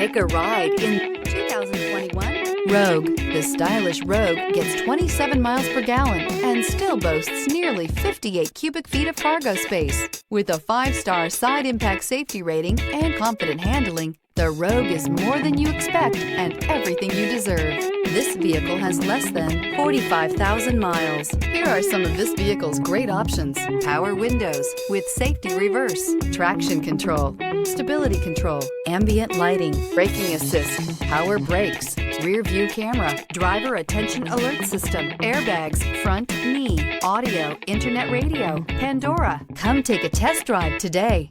Take a ride in 2021 Rogue. The stylish Rogue gets 27 miles per gallon and still boasts nearly 58 cubic feet of cargo space. With a 5-star side impact safety rating and confident handling, the Rogue is more than you expect and everything you deserve. This vehicle has less than 45,000 miles. Here are some of this vehicle's great options: power windows with safety reverse, traction control, stability control, ambient lighting, braking assist, power brakes, rear view camera, driver attention alert system, airbags, front knee, audio, internet radio, Pandora. Come take a test drive today.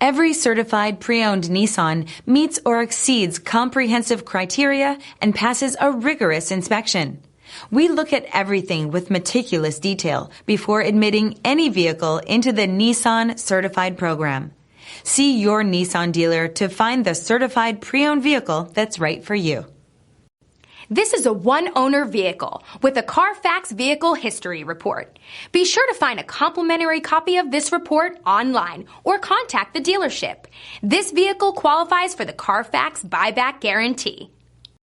Every certified pre-owned Nissan meets or exceeds comprehensive criteria and passes a rigorous inspection. We look at everything with meticulous detail before admitting any vehicle into the Nissan Certified Program. See your Nissan dealer to find the certified pre-owned vehicle that's right for you. This is a one-owner vehicle with a Carfax Vehicle History Report. Be sure to find a complimentary copy of this report online or contact the dealership. This vehicle qualifies for the Carfax Buyback Guarantee.